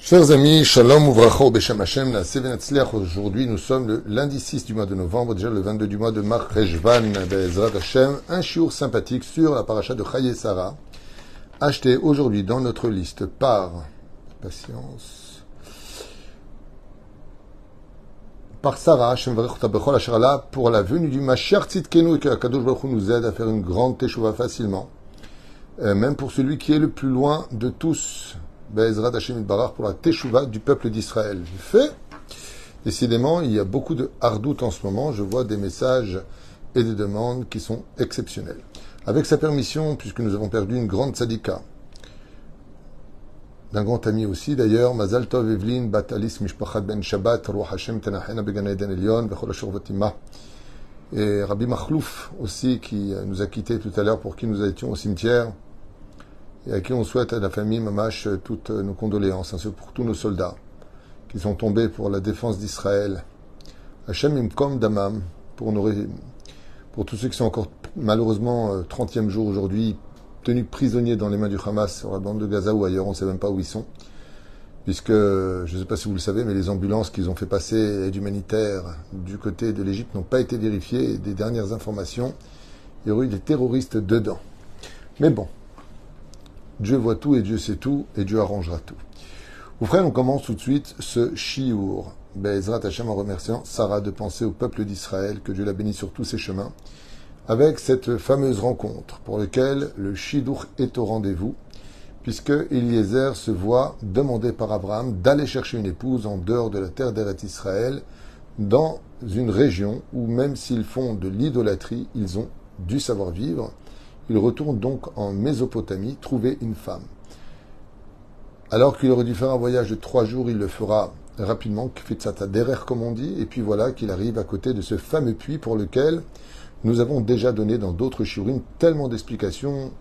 Chers amis, Shalom Uvracha Beshem Hashem, la Sevenatzliach. Aujourd'hui, nous sommes le lundi 6 du mois de novembre, déjà le 22 du mois de Mar Rejvan, Be'ezrat Hashem, un shiur sympathique sur la paracha de Chaye Sarah, acheté aujourd'hui dans notre liste par Sarah, Hashem Varech Ota Bechol Asher Ala, pour la venue du Mashiach Tzidkenu, et que Kadosh Baruch Hu nous aide à faire une grande teshuva facilement, même pour celui qui est le plus loin de tous. Be'ezrat Hashem Itbarach, pour la teshuva du peuple d'Israël. Fait. Décidément, il y a beaucoup de hardout en ce moment. Je vois des messages et des demandes qui sont exceptionnels. Avec sa permission, puisque nous avons perdu une grande tzadika, d'un grand ami aussi d'ailleurs, Mazal Tov Evelyn Bat Alice Mishpachat Ben Shabbat, Ruach Hashem Tenachena Began Eden Elyon, Bechol Ashur Vatima, et Rabbi Machlouf aussi, qui nous a quittés tout à l'heure, pour qui nous étions au cimetière, et à qui on souhaite à la famille Mamash toutes nos condoléances, ainsi que pour tous nos soldats qui sont tombés pour la défense d'Israël. Hashem Imkom Damam, pour tous ceux qui sont encore malheureusement 30e jour aujourd'hui, tenus prisonniers dans les mains du Hamas sur la bande de Gaza ou ailleurs, on ne sait même pas où ils sont, puisque, je ne sais pas si vous le savez, mais les ambulances qu'ils ont fait passer, aide humanitaire, du côté de l'Égypte, n'ont pas été vérifiées, et des dernières informations, il y aurait eu des terroristes dedans. Mais bon, Dieu voit tout et Dieu sait tout et Dieu arrangera tout. Vous frères, on commence tout de suite ce shiur. Be'ezrat Hashem, en remerciant Sarah de penser au peuple d'Israël, que Dieu la bénisse sur tous ses chemins, avec cette fameuse rencontre pour laquelle le shidur est au rendez-vous, puisque Eliezer se voit demander par Abraham d'aller chercher une épouse en dehors de la terre d'Eretz Israël, dans une région où même s'ils font de l'idolâtrie, ils ont du savoir-vivre. Il retourne donc en Mésopotamie trouver une femme. Alors qu'il aurait dû faire un voyage de 3 jours, il le fera rapidement, kfitzata derer comme on dit, et puis voilà qu'il arrive à côté de ce fameux puits pour lequel nous avons déjà donné dans d'autres shiurim tellement d'explications.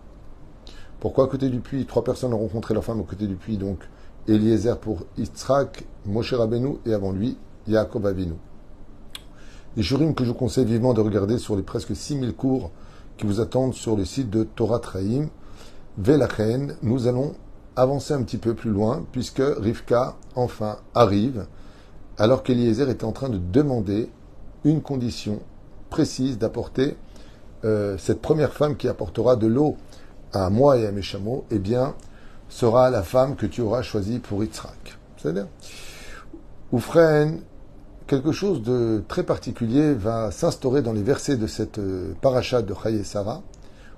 Pourquoi à côté du puits? 3 personnes ont rencontré leur femme à côté du puits, donc Eliezer pour Yitzhak, Moshe Rabbeinu et avant lui, Yaakov Avinu. Les shiurim que je vous conseille vivement de regarder sur les presque 6000 cours qui vous attendent sur le site de Torah Traim. Velachen, nous allons avancer un petit peu plus loin, puisque Rivka, enfin, arrive, alors qu'Eliezer était en train de demander une condition précise d'apporter cette première femme qui apportera de l'eau à moi et à mes chameaux, eh bien, sera la femme que tu auras choisie pour Yitzhak. C'est-à-dire, Oufren, quelque chose de très particulier va s'instaurer dans les versets de cette paracha de Chaye Sarah,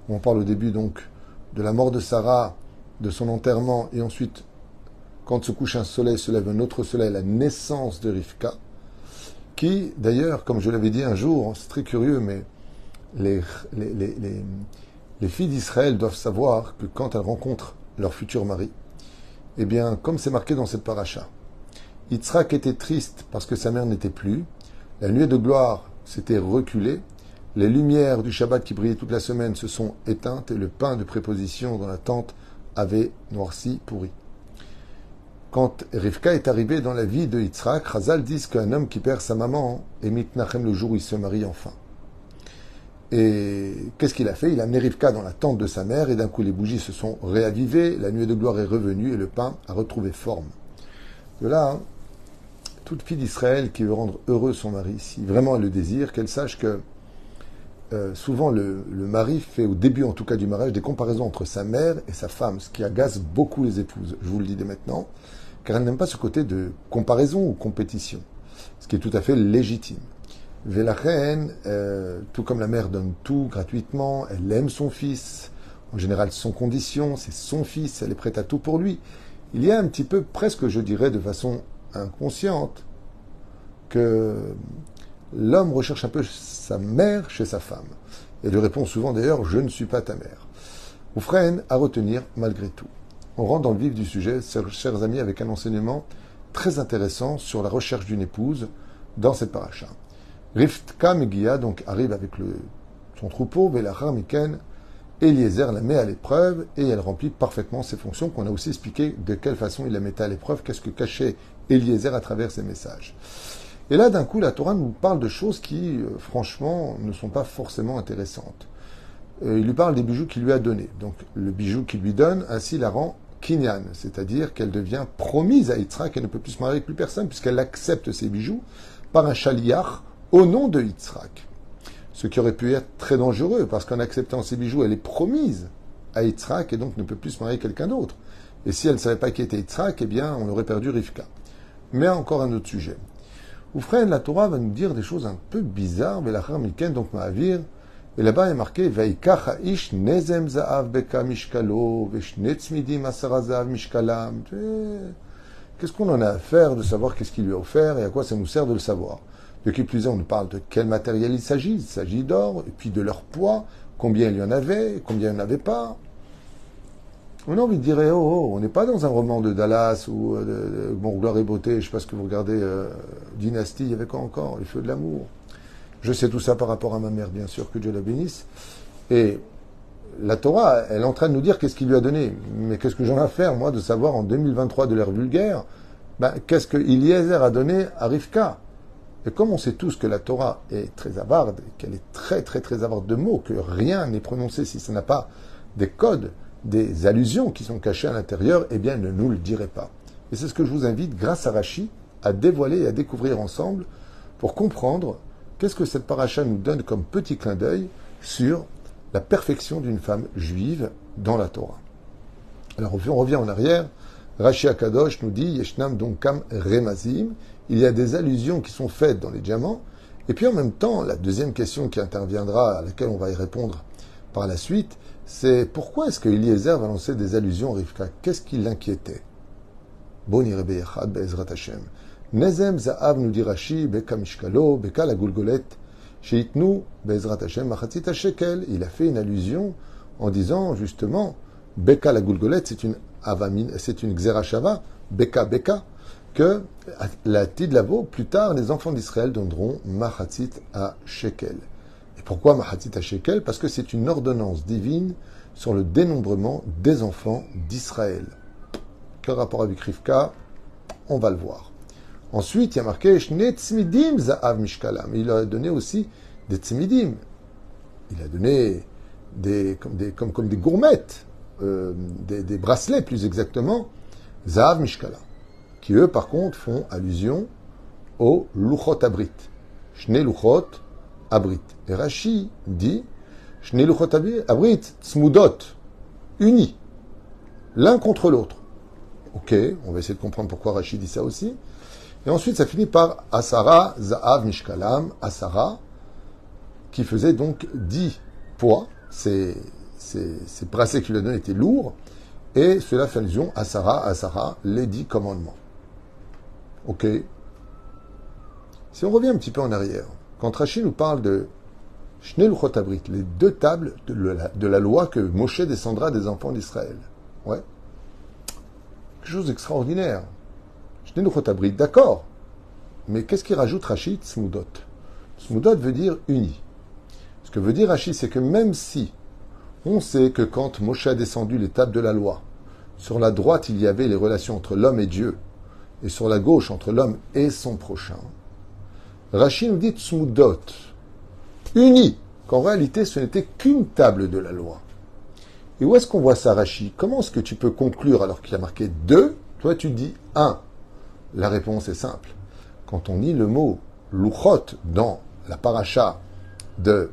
où on parle au début donc de la mort de Sarah, de son enterrement, et ensuite, quand se couche un soleil, se lève un autre soleil, la naissance de Rivka, qui, d'ailleurs, comme je l'avais dit un jour, c'est très curieux, mais les filles d'Israël doivent savoir que quand elles rencontrent leur futur mari, eh bien, comme c'est marqué dans cette paracha, Yitzhak était triste parce que sa mère n'était plus. La nuée de gloire s'était reculée. Les lumières du Shabbat qui brillaient toute la semaine se sont éteintes et le pain de préposition dans la tente avait noirci, pourri. Quand Rivka est arrivée dans la vie de Yitzhak, Chazal dit qu'un homme qui perd sa maman est mitnachem le jour où il se marie enfin. Et qu'est-ce qu'il a fait? Il a amené Rivka dans la tente de sa mère et d'un coup les bougies se sont réavivées, la nuée de gloire est revenue et le pain a retrouvé forme. De là, toute fille d'Israël qui veut rendre heureux son mari, si vraiment elle le désire, qu'elle sache que souvent le mari fait, au début en tout cas du mariage, des comparaisons entre sa mère et sa femme, ce qui agace beaucoup les épouses, je vous le dis dès maintenant, car elles n'aiment pas ce côté de comparaison ou compétition, ce qui est tout à fait légitime. Velachen, tout comme la mère donne tout gratuitement, elle aime son fils, en général sans condition, c'est son fils, elle est prête à tout pour lui. Il y a un petit peu, presque je dirais de façon inconsciente, que l'homme recherche un peu sa mère chez sa femme. Et lui répond souvent d'ailleurs, je ne suis pas ta mère. Oufren à retenir malgré tout. On rentre dans le vif du sujet, chers amis, avec un enseignement très intéressant sur la recherche d'une épouse dans cette paracha. Rivka Megia donc arrive avec son troupeau, Velachar Miken, Eliezer la met à l'épreuve et elle remplit parfaitement ses fonctions qu'on a aussi expliqué de quelle façon il la mettait à l'épreuve, qu'est-ce que cachait Eliezer à travers ses messages. Et là, d'un coup, la Torah nous parle de choses qui, franchement, ne sont pas forcément intéressantes. Il lui parle des bijoux qu'il lui a donnés. Donc, le bijou qu'il lui donne, ainsi la rend kinyan, c'est-à-dire qu'elle devient promise à Yitzhak et ne peut plus se marier avec plus personne puisqu'elle accepte ses bijoux par un chaliach au nom de Yitzhak. Ce qui aurait pu être très dangereux parce qu'en acceptant ses bijoux, elle est promise à Yitzhak et donc ne peut plus se marier avec quelqu'un d'autre. Et si elle ne savait pas qui était Yitzhak, eh bien on aurait perdu Rivka. Mais encore un autre sujet. Oufren, la Torah va nous dire des choses un peu bizarres, Belachar Miken, donc Ma'avir. Et là-bas, il est marqué Vaikach ha'ish nezem za'av beka mishkalo, veshne tzmidim asara za'av mishkalam. Qu'est-ce qu'on en a à faire de savoir qu'est-ce qu'il lui a offert et à quoi ça nous sert de le savoir? De qui plus est, on nous parle de quel matériel il s'agit. Il s'agit d'or, et puis de leur poids, combien il y en avait, combien il n'y en avait pas. On a envie de dire, on n'est pas dans un roman de Dallas ou de Gloire et Beauté, je ne sais pas ce que vous regardez, Dynastie, il y avait quoi encore? Les Feux de l'amour. Je sais tout ça par rapport à ma mère, bien sûr, que Dieu la bénisse. Et la Torah, elle est en train de nous dire qu'est-ce qu'il lui a donné. Mais qu'est-ce que j'en ai à faire, moi, de savoir en 2023 de l'ère vulgaire, qu'est-ce que Eliezer a donné à Rivka? Et comme on sait tous que la Torah est très avarde, qu'elle est très très très avarde de mots, que rien n'est prononcé si ça n'a pas des codes, des allusions qui sont cachées à l'intérieur, eh bien, elle ne nous le dirait pas. Et c'est ce que je vous invite, grâce à Rashi, à dévoiler et à découvrir ensemble pour comprendre qu'est-ce que cette paracha nous donne comme petit clin d'œil sur la perfection d'une femme juive dans la Torah. Alors, on revient en arrière. Rashi Akadosh nous dit Yeshnam Donkam Remazim. Il y a des allusions qui sont faites dans les diamants. Et puis en même temps, la deuxième question qui interviendra, à laquelle on va y répondre par la suite, c'est pourquoi est-ce que Eliezer va lancer des allusions à Rivka? Qu'est-ce qui l'inquiétait? Boni Rebbe Echad Be'ezrat Hashem. Nezem Za'av nous dit Rashi, Beka Mishkalo, Beka la Gulgolet, Sheitnu Be'ezrat Hashem Machatzit HaShekel. Il a fait une allusion en disant justement, Beka la Gulgolet, c'est une avamine, c'est une Xerashava, Beka Beka, que la Tidlavo, plus tard, les enfants d'Israël donneront Machatzit à Shekel. Et pourquoi Machatzit à Shekel? Parce que c'est une ordonnance divine sur le dénombrement des enfants d'Israël. Quel rapport avec Rivka? On va le voir. Ensuite, il y a marqué Shne tzmidim za'av mishkalam. Il a donné aussi des tzmidim. Il a donné comme des gourmettes, des bracelets plus exactement, za'av mishkalam, qui eux par contre font allusion au luchot abrit. Shne luchot abrit. Et Rashi dit Shne luchot abrit tzmudot, unis, l'un contre l'autre. Ok, on va essayer de comprendre pourquoi Rashi dit ça aussi. Et ensuite, ça finit par Asara, Za'av, Mishkalam, Asara, qui faisait donc 10 poids. Ces bracelets qu'il lui a donnés étaient lourds. Et cela fait allusion à Asara, les 10 commandements. Ok. Si on revient un petit peu en arrière, quand Rashi nous parle de Shnei Luchot Abrit, les 2 tables de la loi que Moshe descendra des enfants d'Israël. Ouais. Quelque chose d'extraordinaire. Shnei Luchot Abrit, d'accord. Mais qu'est-ce qu'il rajoute Rashi? Tzmudot. Tzmudot veut dire uni. Ce que veut dire Rashi, c'est que même si on sait que quand Moshe a descendu les tables de la loi, sur la droite il y avait les relations entre l'homme et Dieu, et sur la gauche entre l'homme et son prochain, Rashi nous dit Tzmudot, uni, qu'en réalité ce n'était qu'une table de la loi. Et où est-ce qu'on voit ça, Rashi? Comment est-ce que tu peux conclure alors qu'il y a marqué 2? Toi tu dis 1. La réponse est simple. Quand on lit le mot Luchot dans la paracha de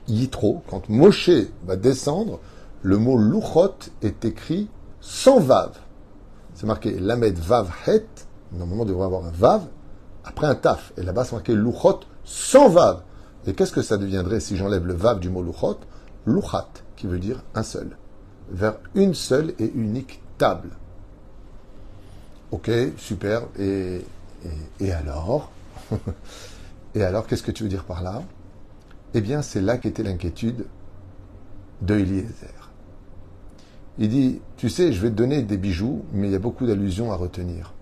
Yitro, quand Moshe va descendre, le mot Luchot est écrit sans Vav. C'est marqué Lamed Vav Het, normalement il devrait avoir un Vav, après un Taf. Et là-bas c'est marqué Luchot sans Vav. Et qu'est-ce que ça deviendrait si j'enlève le Vav du mot Luchot? Luchat, qui veut dire un seul. Vers une seule et unique table. Ok, super. Et alors Et alors, qu'est-ce que tu veux dire par là? Eh bien, c'est là qu'était l'inquiétude de Eliezer. Il dit, tu sais, je vais te donner des bijoux, mais il y a beaucoup d'allusions à retenir.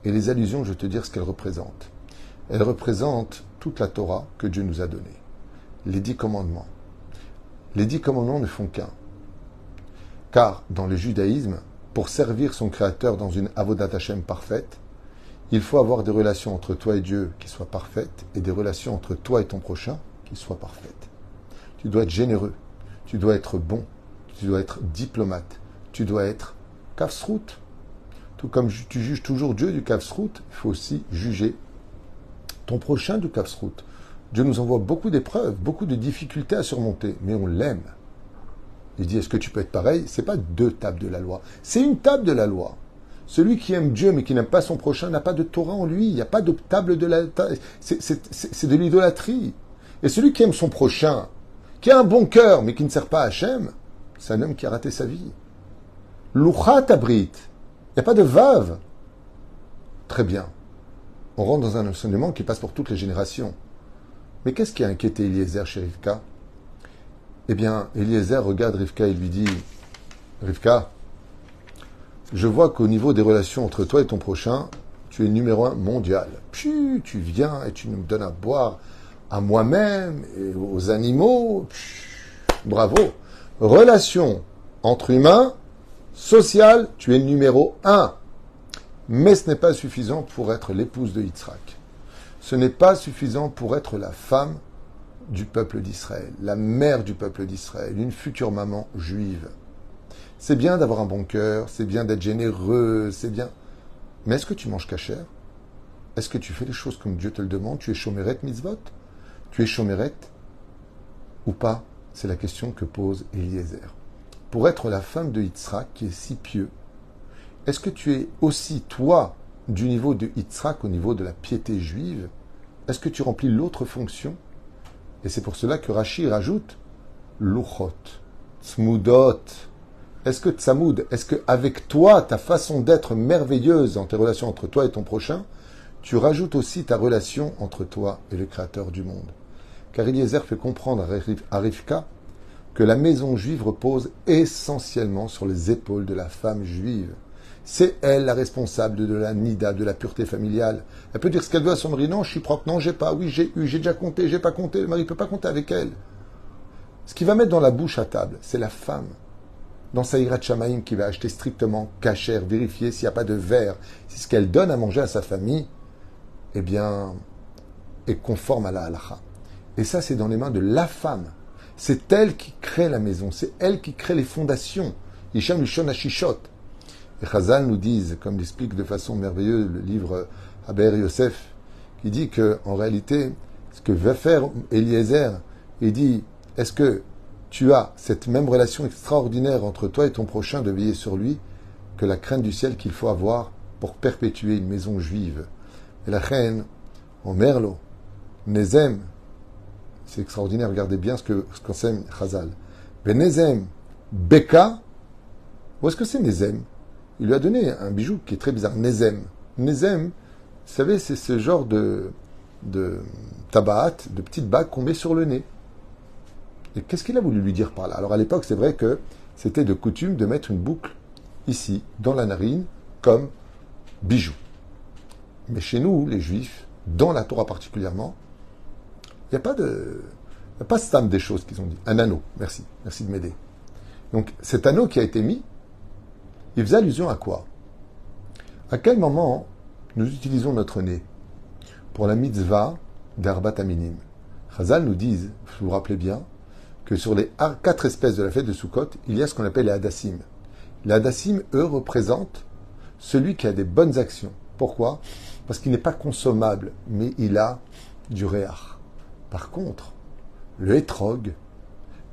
Et les allusions, je vais te dire ce qu'elles représentent. Elles représentent toute la Torah que Dieu nous a donnée. Les 10 commandements. Les 10 commandements ne font qu'un. Car, dans le judaïsme, pour servir son Créateur dans une Avodat Hashem parfaite, il faut avoir des relations entre toi et Dieu qui soient parfaites et des relations entre toi et ton prochain qui soient parfaites. Tu dois être généreux, tu dois être bon, tu dois être diplomate, tu dois être Kafsrout. Tout comme tu juges toujours Dieu du Kafsrout, il faut aussi juger ton prochain du Kafsrout. Dieu nous envoie beaucoup d'épreuves, beaucoup de difficultés à surmonter, mais on l'aime. Il dit, est-ce que tu peux être pareil? C'est pas deux tables de la loi, c'est une table de la loi. Celui qui aime Dieu mais qui n'aime pas son prochain n'a pas de Torah en lui. Il n'y a pas de table de la... C'est de l'idolâtrie. Et celui qui aime son prochain, qui a un bon cœur mais qui ne sert pas à Hachem, c'est un homme qui a raté sa vie. Louchat abrit. Il n'y a pas de vave. Très bien. On rentre dans un enseignement qui passe pour toutes les générations. Mais qu'est-ce qui a inquiété Eliezer chez Rivka? Eh bien, Eliezer regarde Rivka et lui dit, Rivka, je vois qu'au niveau des relations entre toi et ton prochain, tu es numéro 1 mondial. Puis tu viens et tu nous donnes à boire à moi-même et aux animaux. Bravo. Relation entre humains, sociale, tu es numéro 1. Mais ce n'est pas suffisant pour être l'épouse de Yitzhak. Ce n'est pas suffisant pour être la femme du peuple d'Israël, la mère du peuple d'Israël, une future maman juive. C'est bien d'avoir un bon cœur, c'est bien d'être généreux, c'est bien. Mais est-ce que tu manges cachère? Est-ce que tu fais les choses comme Dieu te le demande? Tu es shomeret mitzvot? Tu es shomeret ou pas? C'est la question que pose Eliezer. Pour être la femme de Yitzhak, qui est si pieux, est-ce que tu es aussi, toi, du niveau de Yitzhak, au niveau de la piété juive? Est-ce que tu remplis l'autre fonction? Et c'est pour cela que Rashi rajoute Luchot, Tzmudot. Est-ce que Tsamoud, est-ce que avec toi, ta façon d'être merveilleuse dans tes relations entre toi et ton prochain, tu rajoutes aussi ta relation entre toi et le Créateur du monde? Car Eliezer fait comprendre à Rivka que la maison juive repose essentiellement sur les épaules de la femme juive. C'est elle la responsable de la nida, de la pureté familiale. Elle peut dire ce qu'elle veut à son mari. Non, je suis propre. Non, j'ai pas. Oui, j'ai eu. J'ai déjà compté. J'ai pas compté. Le mari ne peut pas compter avec elle. Ce qu'il va mettre dans la bouche à table, c'est la femme. Dans sa Hirat Shamaïm, qui va acheter strictement cachère, vérifier s'il n'y a pas de verre, si ce qu'elle donne à manger à sa famille, eh bien, est conforme à la halakha. Et ça, c'est dans les mains de la femme. C'est elle qui crée la maison. C'est elle qui crée les fondations. Hisham Lushon Hashishot. Et Chazal nous disent, comme l'explique de façon merveilleuse le livre Haber Yosef, qui dit que en réalité, ce que va faire Eliezer, il dit, est-ce que tu as cette même relation extraordinaire entre toi et ton prochain de veiller sur lui que la crainte du ciel qu'il faut avoir pour perpétuer une maison juive? Et la reine, en merlo, Nezem, c'est extraordinaire, regardez bien ce qu'enseigne Chazal. Mais Nezem, Beka, où est-ce que c'est Nezem? Il lui a donné un bijou qui est très bizarre, Nezem. Nezem, vous savez, c'est ce genre de tabaat, de petites bagues qu'on met sur le nez. Et qu'est-ce qu'il a voulu lui dire par là? Alors à l'époque, c'est vrai que c'était de coutume de mettre une boucle ici, dans la narine, comme bijou. Mais chez nous, les Juifs, dans la Torah particulièrement, il n'y a pas stam des choses qu'ils ont dit. Un anneau, merci de m'aider. Donc cet anneau qui a été mis, il faisait allusion à quoi? À quel moment nous utilisons notre nez? Pour la mitzvah d'Arbat Aminim. Chazal nous dit, vous vous rappelez bien, que sur les 4 espèces de la fête de Sukkot, il y a ce qu'on appelle les Hadassim. Les Hadassim, eux, représentent celui qui a des bonnes actions. Pourquoi? Parce qu'il n'est pas consommable, mais il a du réach. Par contre, le Hétrog,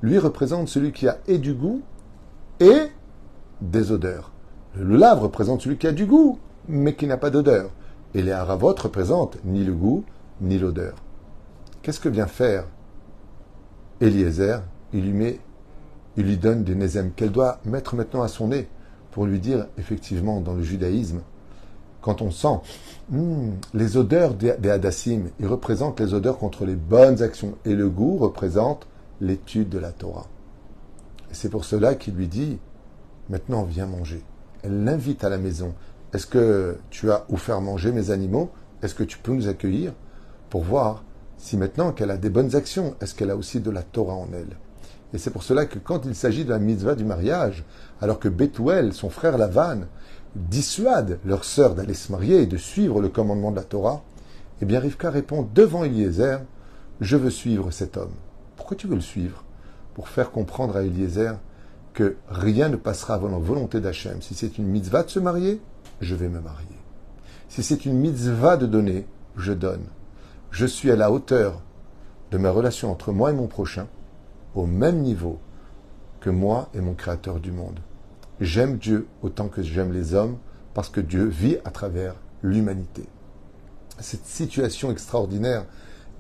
lui, représente celui qui a et du goût et des odeurs. Le lave représente celui qui a du goût, mais qui n'a pas d'odeur. Et les Haravot représentent ni le goût, ni l'odeur. Qu'est-ce que vient faire Eliezer? Il lui donne des nezem qu'elle doit mettre maintenant à son nez pour lui dire, effectivement, dans le judaïsme, quand on sent les odeurs des hadassim, ils représentent les odeurs contre les bonnes actions. Et le goût représente l'étude de la Torah. Et c'est pour cela qu'il lui dit, maintenant viens manger. Elle l'invite à la maison. Est-ce que tu as où faire manger mes animaux? Est-ce que tu peux nous accueillir? Pour voir si maintenant qu'elle a des bonnes actions, est-ce qu'elle a aussi de la Torah en elle? Et c'est pour cela que quand il s'agit de la mitzvah du mariage, alors que Bethuel, son frère Lavan, dissuade leur sœur d'aller se marier et de suivre le commandement de la Torah, eh bien Rivka répond devant Eliezer, je veux suivre cet homme. Pourquoi tu veux le suivre? Pour faire comprendre à Eliezer que rien ne passera avant la volonté d'Hachem. Si c'est une mitzvah de se marier, je vais me marier. Si c'est une mitzvah de donner, je donne. Je suis à la hauteur de ma relation entre moi et mon prochain, au même niveau que moi et mon Créateur du monde. J'aime Dieu autant que j'aime les hommes, parce que Dieu vit à travers l'humanité. Cette situation extraordinaire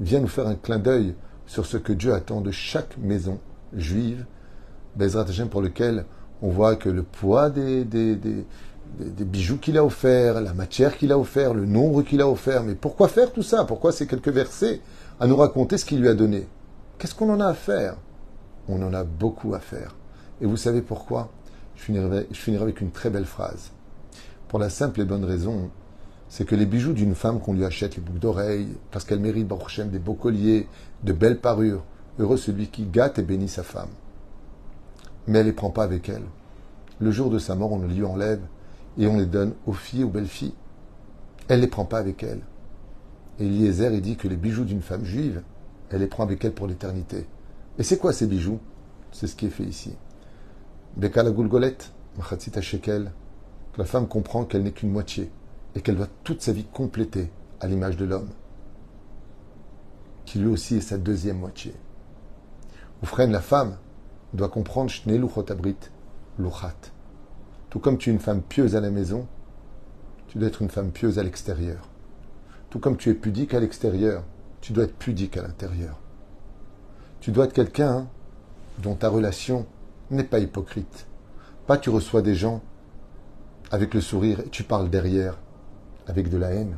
vient nous faire un clin d'œil sur ce que Dieu attend de chaque maison juive, Bezrat Hashem, pour lequel on voit que le poids des bijoux qu'il a offerts, la matière qu'il a offert, le nombre qu'il a offert. Mais pourquoi faire tout ça? Pourquoi ces quelques versets à nous raconter ce qu'il lui a donné? Qu'est-ce qu'on en a à faire? On en a beaucoup à faire. Et vous savez pourquoi? Je finirai avec une très belle phrase. Pour la simple et bonne raison, c'est que les bijoux d'une femme qu'on lui achète, les boucles d'oreilles, parce qu'elle mérite, Baruch Hashem, des beaux colliers, de belles parures, heureux celui qui gâte et bénit sa femme. Mais elle ne les prend pas avec elle. Le jour de sa mort, on les lui enlève et on les donne aux filles, aux belles filles. Elle ne les prend pas avec elle. Et Eliezer, il dit que les bijoux d'une femme juive, elle les prend avec elle pour l'éternité. Et c'est quoi ces bijoux? C'est ce qui est fait ici. Bekala Gulgolet, Machatzita Shekel, que la femme comprend qu'elle n'est qu'une moitié et qu'elle doit toute sa vie compléter à l'image de l'homme, qui lui aussi est sa deuxième moitié. Oufren, la femme, doit comprendre Shne Luchot Abrit, Luchat. Tout comme tu es une femme pieuse à la maison, tu dois être une femme pieuse à l'extérieur. Tout comme tu es pudique à l'extérieur, tu dois être pudique à l'intérieur. Tu dois être quelqu'un dont ta relation n'est pas hypocrite. Pas tu reçois des gens avec le sourire et tu parles derrière avec de la haine.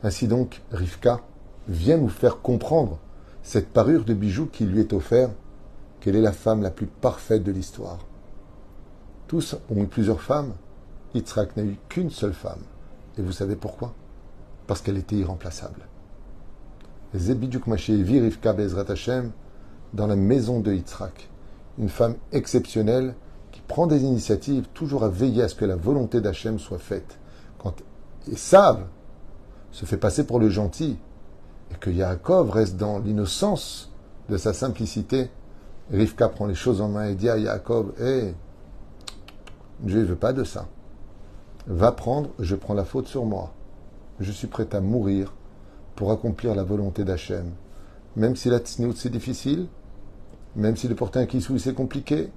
Ainsi donc, Rivka vient nous faire comprendre cette parure de bijoux qui lui est offerte, qu'elle est la femme la plus parfaite de l'histoire. Tous ont eu plusieurs femmes. Yitzhak n'a eu qu'une seule femme. Et vous savez pourquoi? Parce qu'elle était irremplaçable. Zebidjuk Mashévi Rivka Bezrat Hashem dans la maison de Yitzhak. Une femme exceptionnelle qui prend des initiatives toujours à veiller à ce que la volonté d'Hachem soit faite. Quand Esav se fait passer pour le gentil et que Yaakov reste dans l'innocence de sa simplicité, Rivka prend les choses en main et dit à Yaakov, Dieu ne veut pas de ça. Va prendre, je prends la faute sur moi. Je suis prêt à mourir pour accomplir la volonté d'Hachem. Même si la tsniout c'est difficile, même si de porter un kissou c'est compliqué,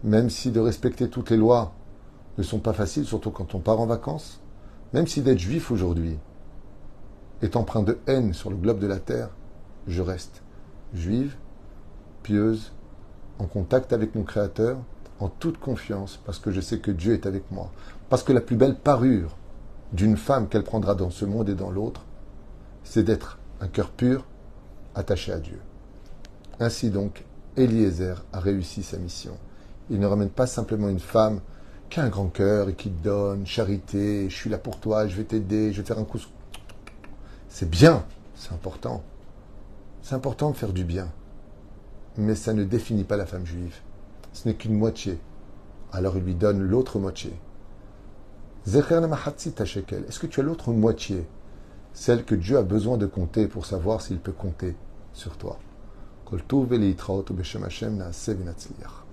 même si de respecter toutes les lois ne sont pas faciles, surtout quand on part en vacances, même si d'être juif aujourd'hui est empreint de haine sur le globe de la terre, je reste juive, pieuse, en contact avec mon Créateur, en toute confiance, parce que je sais que Dieu est avec moi. Parce que la plus belle parure d'une femme qu'elle prendra dans ce monde et dans l'autre, c'est d'être un cœur pur, attaché à Dieu. Ainsi donc, Eliezer a réussi sa mission. Il ne ramène pas simplement une femme qui a un grand cœur et qui donne, charité, je suis là pour toi, je vais t'aider, je vais te faire un coup. C'est bien, c'est important. C'est important de faire du bien. Mais ça ne définit pas la femme juive. Ce n'est qu'une moitié. Alors il lui donne l'autre moitié. Zecher Machatzita Shekel. Est-ce que tu as l'autre moitié? Celle que Dieu a besoin de compter pour savoir s'il peut compter sur toi. Kol Tov V'Leitraot B'Shem Hashem Na'aseh V'Natzliach.